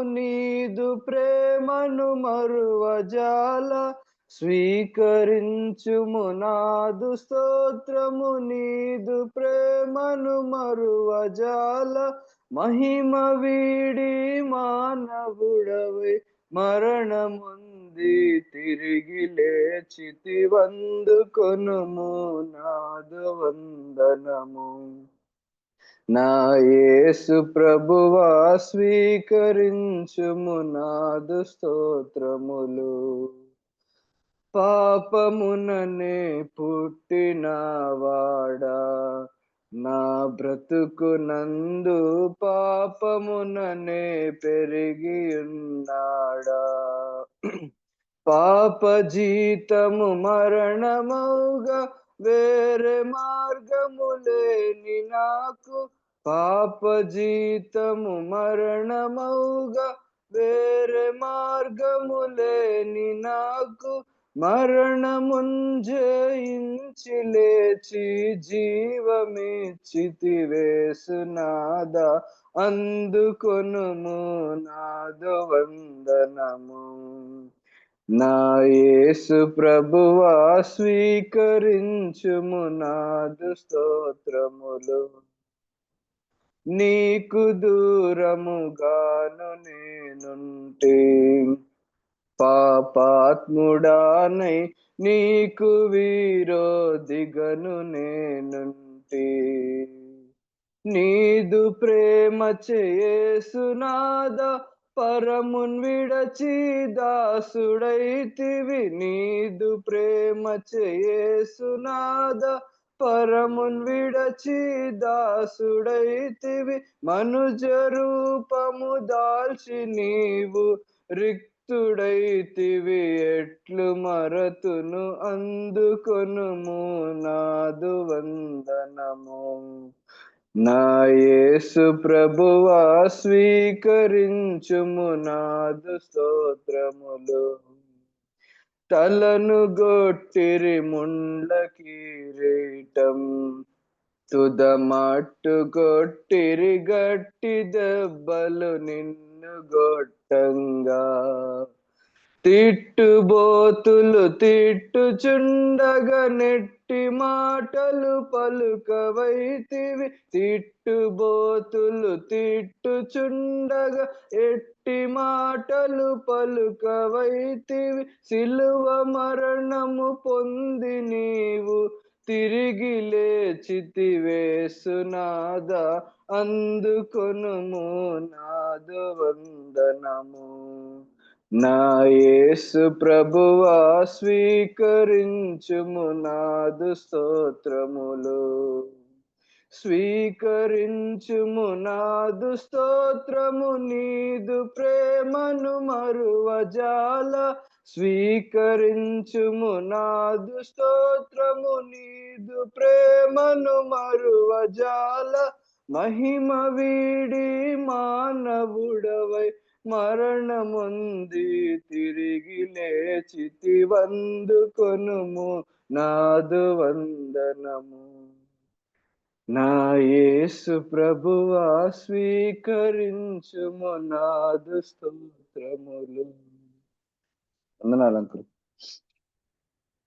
నీదు ప్రేమను మరువజాల. స్వీకరించుము నాదు స్తోత్రము నీదు ప్రేమను మరువజాల. మహిమ వీడి మానవుడవై మరణముంది తిరిగి లేచితివందుకొనుము నాదు వందనము. నా యేసు ప్రభువా స్వీకరించుము నాదు స్తోత్రములు. పాపముననే పుట్టినవాడా, నా బ్రతుకునందు పాపముననే పెరిగియున్నాడా. పాప జీతము మరణమౌగా వేరే మార్గము లేని నాకు. పాప జీతము మరణమౌగా వేరే మార్గము లేని నాకు. మరణముంజయించి లేచి జీవమిచ్చితివేసునాదా. అందుకొనుము నాదు వందనము. నా యేసు ప్రభువా స్వీకరించుము నాదు స్తోత్రములు. నీకు దూరముగాను నేనుంటే, పాపాత్ముడానై నీకు విరోధిగను నేనుంటే. నీదు ప్రేమ యేసునాదా పరమున్ విడచి దాసుడైతివి. నీదు ప్రేమ యేసునాదా పరమున్ విడచి దాసుడైతివి. మనుజ రూపము దాల్చి నీవు రిక్తుడైతివి. ఎట్లు మరతును అందుకొనుము నాదు వందనము. నా యేసు ప్రభువా స్వీకరించుము నాదు స్తోత్రములు. తలను గొట్టిరి ముండ్ల కిరీటం, తుదమట్టు గొట్టిరి గట్టి దెబ్బలు నిన్ను గొట్టంగా. తిట్టుబోతులు తిట్టుచుండగా నెట్టి మాటలు పలుకవైతివి. తిట్టుబోతులు తిట్టుచుండగా ఎట్టి మాటలు పలుకవైతివి. సిలువ మరణము పొంది నీవు తిరిగి లేచితివేసునాదా. అందుకొనుము నాదు వందనము. నా యేసు ప్రభువా స్వీకరించుము నాదు స్తోత్రములు. స్వీకరించుము నాదు స్తోత్రము నీదు ప్రేమను మరువజాల. స్వీకరించుము నాదు స్తోత్రము నీదు ప్రేమను మరువజాల. మహిమ వీడి మానవుడవై మరణముంది తిరిగి లేచితివందుకొనుము నాదు వందనము. నా యేసు ప్రభువా స్వీకరించుము నాదు స్తోత్రములు. వందనాలు అంకుల్.